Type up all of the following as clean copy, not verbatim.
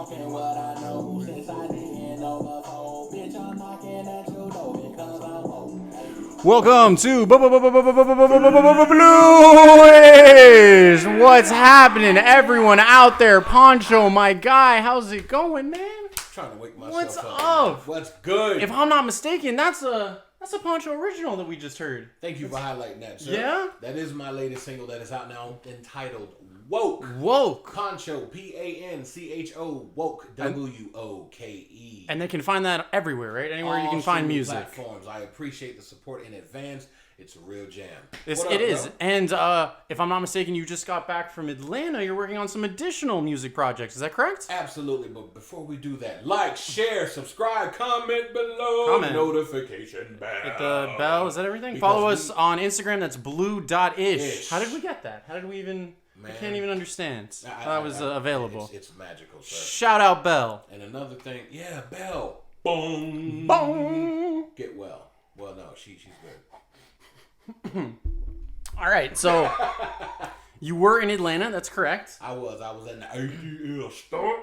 talking what I know. Since I didn't know before, bitch, I'm knocking at your door because I'm woke. Welcome to Blewish. What's happening, everyone out there? Pancho, my guy, how's it going, man? Trying to wake myself What's up. up? What's good? If I'm not mistaken, that's a Pancho original that we just heard. Thank you for highlighting that, sir. Yeah? That is my latest single that is out now, entitled Woke. Woke. Pancho, Pancho, Woke, Woke. And they can find that everywhere, right? Anywhere you can find music. Platforms. I appreciate the support in advance. It's a real jam. It is. And if I'm not mistaken, you just got back from Atlanta. You're working on some additional music projects. Is that correct? Absolutely. But before we do that, like, share, subscribe, comment below. Notification bell. Hit the bell. Is that everything? Follow us on Instagram. That's blue.ish. How did we get that? How did we even... I can't even understand. That was available. It's magical, sir. Shout out Bell. And another thing, yeah, Bell. Boom. Boom. Get well. Well, no, she's good. All right, so you were in Atlanta. That's correct. I was in the ATL store.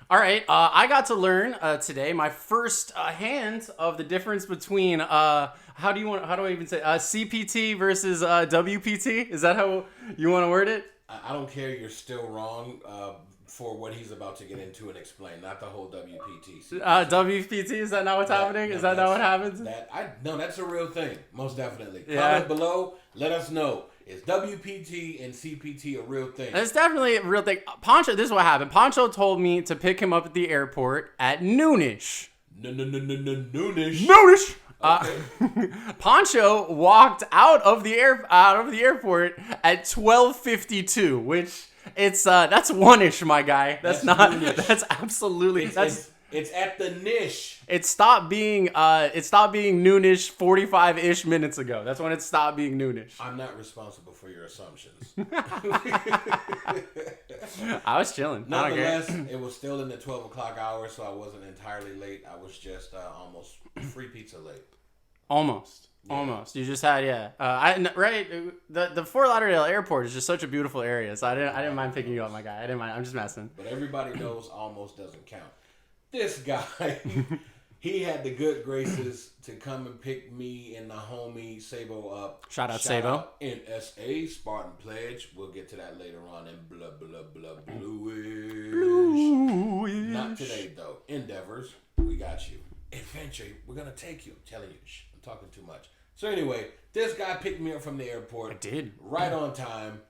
All right, I got to learn today my first hand of the difference between how do I even say CPT versus WPT? Is that how you want to word it? I don't care. You're still wrong for what he's about to get into and explain. Not the whole WPT. WPT, is that not what's happening? Is that not what happens? No, that's a real thing. Most definitely. Yeah. Comment below. Let us know. Is WPT and CPT a real thing? It's definitely a real thing. Pancho, this is what happened. Pancho told me to pick him up at the airport at noonish. Noonish. Noonish. Okay. Pancho walked out of the airport at 12:52, which that's one-ish, my guy. That's not. Noonish. That's absolutely. It's at the niche. It stopped being noonish 45-ish minutes ago. That's when it stopped being noonish. I'm not responsible for your assumptions. I was chilling. Nonetheless, it was still in the 12 o'clock hour, so I wasn't entirely late. I was just almost free pizza late. Almost. Yeah. Almost. You just had, yeah. The Fort Lauderdale airport is just such a beautiful area, so I didn't mind picking you up, my guy. I didn't mind. I'm just messing. But everybody knows almost doesn't count. This guy, he had the good graces to come and pick me and the homie Sabo up. Shout out Sabo. NSA, Spartan Pledge. We'll get to that later on in Bluish. Bluish. Not today, though. Endeavors, we got you. Adventure, we're going to take you. I'm telling you, I'm talking too much. So anyway, this guy picked me up from the airport. I did. Right on time.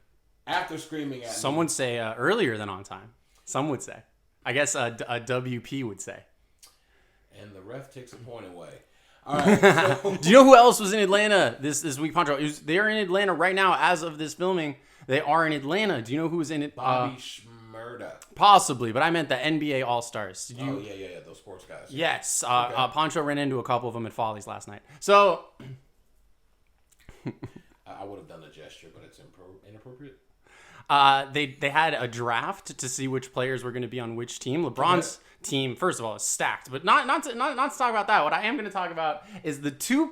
After screaming at me. Some would say earlier than on time. Some would say. I guess a WP would say. And the ref takes a point away. All right. So. Do you know who else was in Atlanta this week, Pancho? They are in Atlanta right now as of this filming. They are in Atlanta. Do you know who was in it? Bobby Shmurda. Possibly, but I meant the NBA All-Stars. Yeah, those sports guys. Yes. Okay. Pancho ran into a couple of them at Follies last night. So... I would have done the gesture, but it's inappropriate. They had a draft to see which players were going to be on which team. LeBron's team, first of all, is stacked, but not to talk about that. What I am going to talk about is the two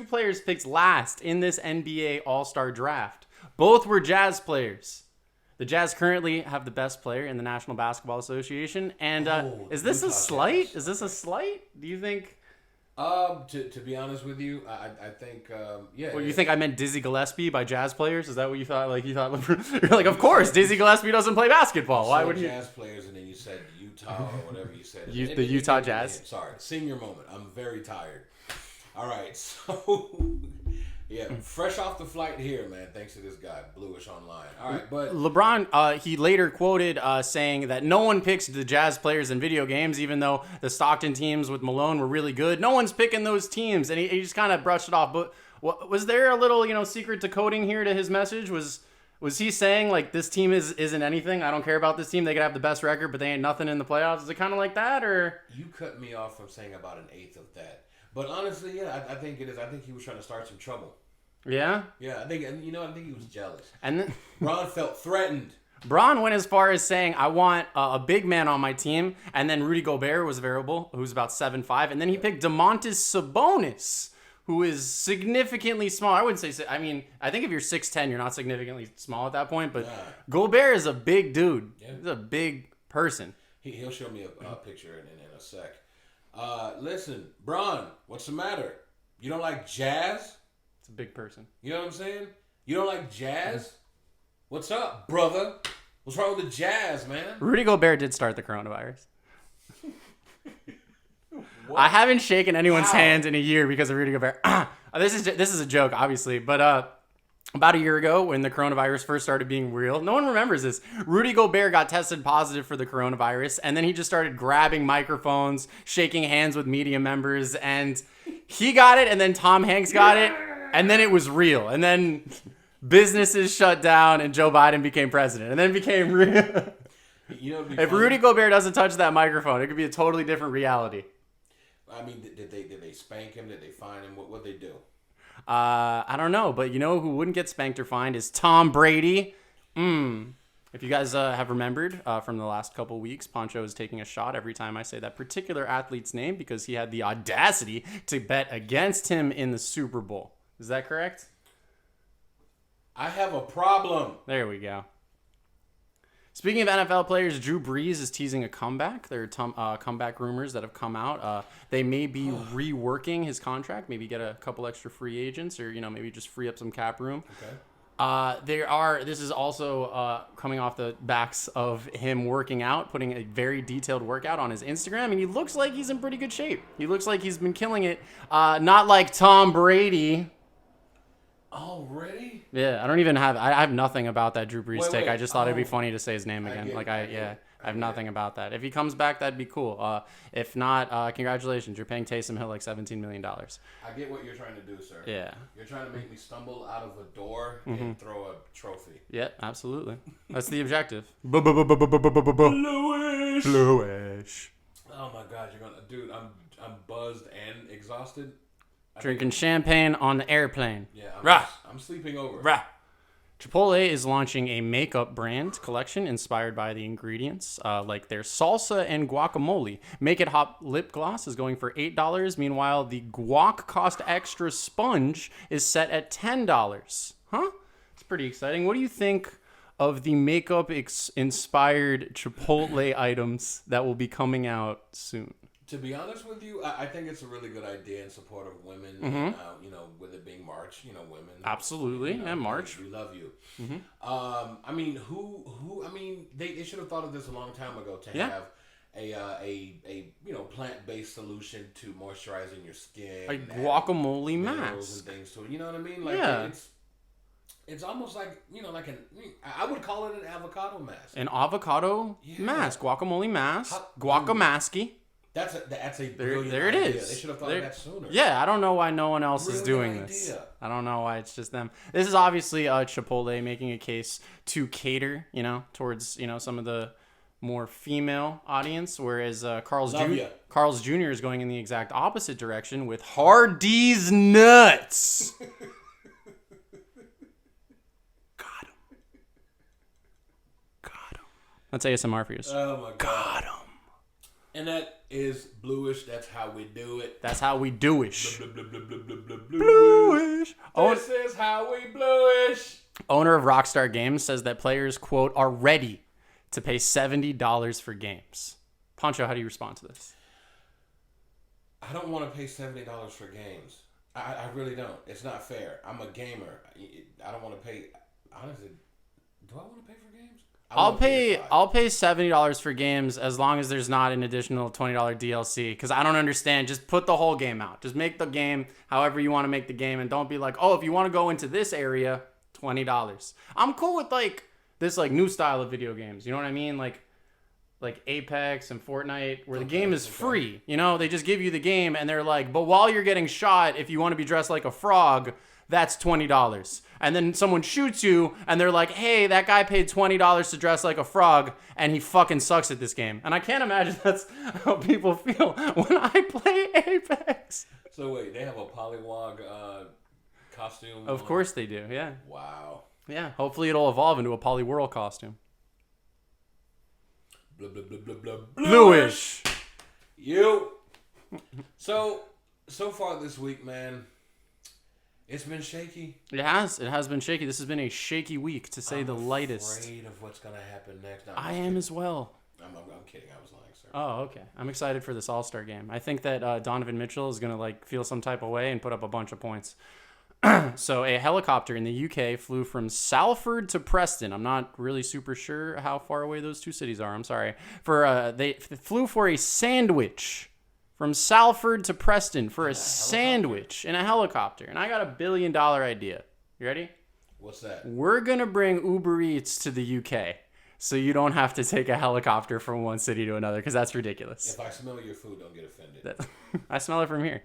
players picked last in this NBA All-Star draft. Both were Jazz players. The Jazz currently have the best player in the National Basketball Association. And is this a slight? Jazz. Is this a slight? Do you think? To be honest with you, I think yeah. Well, you think I meant Dizzy Gillespie by Jazz players? Is that what you thought? Like you thought? You're like, of course, Dizzy Gillespie doesn't play basketball. Why would you? Jazz players, and then you said Utah or whatever you said. The Utah Jazz. Sorry, senior moment. I'm very tired. All right, so yeah, fresh off the flight here, man. Thanks to this guy, Blewish Online. All right, but LeBron, he later quoted saying that no one picks the Jazz players in video games, even though the Stockton teams with Malone were really good. No one's picking those teams, and he just kind of brushed it off. But was there a little secret to coding here to his message? Was he saying like this team isn't anything? I don't care about this team. They could have the best record, but they ain't nothing in the playoffs. Is it kind of like that, or you cut me off from saying about an eighth of that? But honestly, yeah, I think it is. I think he was trying to start some trouble. Yeah? Yeah, I think he was jealous. And then Bron felt threatened. Bron went as far as saying, I want a big man on my team. And then Rudy Gobert was available, who's about 7'5". And then he picked Domantas Sabonis, who is significantly small. I wouldn't say, I think if you're 6'10", you're not significantly small at that point. But Gobert is a big dude. Yeah. He's a big person. He'll show me a picture in a sec. Listen, Bron, what's the matter? You don't like jazz? It's a big person. You know what I'm saying? You don't like jazz? What's up, brother? What's wrong with the jazz, man? Rudy Gobert did start the coronavirus. I haven't shaken anyone's hands in a year because of Rudy Gobert. This is a joke, obviously, but about a year ago when the coronavirus first started being real, no one remembers this. Rudy Gobert got tested positive for the coronavirus, and then he just started grabbing microphones, shaking hands with media members, and he got it, and then Tom Hanks got it, and then it was real, and then businesses shut down, and Joe Biden became president, and then it became real. You know, if Rudy Gobert doesn't touch that microphone, it could be a totally different reality. I mean, did they spank him? Did they fine him? What they do? I don't know, but you know who wouldn't get spanked or fined is Tom Brady. If you guys have remembered from the last couple weeks, Pancho is taking a shot every time I say that particular athlete's name because he had the audacity to bet against him in the Super Bowl. Is that correct? I have a problem. There we go. Speaking of NFL players, Drew Brees is teasing a comeback. There are comeback rumors that have come out. They may be reworking his contract, maybe get a couple extra free agents, or maybe just free up some cap room. Okay. This is also coming off the backs of him working out, putting a very detailed workout on his Instagram, and he looks like he's in pretty good shape. He looks like he's been killing it. Not like Tom Brady. Already? Yeah, I have nothing about that Drew Brees take. Wait. I just thought it'd be funny to say his name again. I have nothing about that. If he comes back, that'd be cool. If not, congratulations. You're paying Taysom Hill like $17 million. I get what you're trying to do, sir. Yeah. You're trying to make me stumble out of a door and throw a trophy. Yeah, absolutely. That's the objective. Blewish. Oh my God, dude, I'm buzzed and exhausted. Drinking champagne on the airplane. Yeah, I'm sleeping over. Rah. Chipotle is launching a makeup brand collection inspired by the ingredients, like their salsa and guacamole. Make It Hot lip gloss is going for $8. Meanwhile, the guac cost extra sponge is set at $10. Huh? It's pretty exciting. What do you think of the makeup inspired Chipotle items that will be coming out soon? To be honest with you, I think it's a really good idea in support of women. With it being March, women. Absolutely, and March. We love you. I mean, who? I mean, they should have thought of this a long time ago to have a plant-based solution to moisturizing your skin. A guacamole mask and things to it. You know what I mean? Like it's almost like I would call it an avocado mask. An avocado mask, guacamole mask, guacamaski. That's a brilliant there it idea. is. They should have thought of that sooner. Yeah, I don't know why no one else is doing this. I don't know why it's just them. This is obviously Chipotle making a case to cater, towards some of the more female audience, whereas Carl's Jr. is going in the exact opposite direction with Hardee's nuts. Got him. That's ASMR for you. Oh my God. Got him. And that is Blewish. That's how we do it. That's how we do-ish. Blewish. This is how we Blewish. Owner of Rockstar Games says that players, quote, are ready to pay $70 for games. Pancho, how do you respond to this? I don't want to pay $70 for games. I really don't. It's not fair. I'm a gamer. I don't want to pay. Honestly, do I want to pay for games? I'll pay $70 for games as long as there's not an additional $20 DLC, because I don't understand. Just put the whole game out. Just make the game however you want to make the game, and don't be like, oh, if you want to go into this area, $20. I'm cool with this new style of video games. You know what I mean? Like Apex and Fortnite, where the game is free. They just give you the game, and they're like, but while you're getting shot, if you want to be dressed like a frog, that's $20. And then someone shoots you, and they're like, hey, that guy paid $20 to dress like a frog, and he fucking sucks at this game. And I can't imagine that's how people feel when I play Apex. So wait, they have a Polywog costume? Of course they do, yeah. Wow. Yeah, hopefully it'll evolve into a Poliwhirl costume. Blah, blah, blah, blah, blah. Blewish. You. So far this week, man, it's been shaky. It has been shaky. This has been a shaky week, to say the lightest. I'm afraid of what's going to happen next. I am as well. I'm kidding. I was lying. sir. Oh, okay. I'm excited for this All-Star game. I think that Donovan Mitchell is gonna feel some type of way and put up a bunch of points. So a helicopter in the UK flew from Salford to Preston. I'm not really super sure how far away those two cities are. I'm sorry. They flew for a sandwich from Salford to Preston for a sandwich in a helicopter. And I got $1 billion idea. You ready? What's that? We're going to bring Uber Eats to the UK so you don't have to take a helicopter from one city to another because that's ridiculous. If I smell your food, don't get offended. I smell it from here.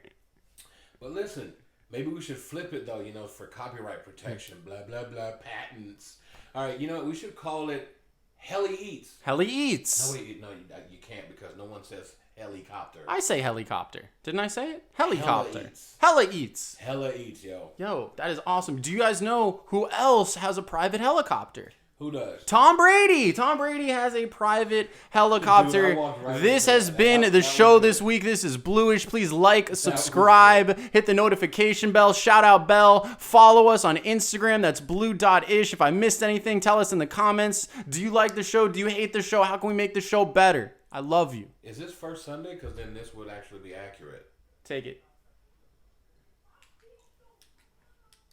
But listen, maybe we should flip it, though, for copyright protection, blah, blah, blah, patents. All right, we should call it Heli Eats. Heli Eats. No, wait, no, you can't because no one says helicopter. I say helicopter. Didn't I say it? Helicopter. Hella Eats. Hella Eats. Hella Eats, yo. Yo, that is awesome. Do you guys know who else has a private helicopter? Who does? Tom Brady. Tom Brady has a private helicopter. Dude, I walked right This into has that. been That the was show good. this week. This is Blewish. Please like, subscribe, hit the notification bell, shout out bell, follow us on Instagram. That's blue.ish. If I missed anything, tell us in the comments. Do you like the show? Do you hate the show? How can we make the show better? I love you. Is this first Sunday? Because then this would actually be accurate. Take it.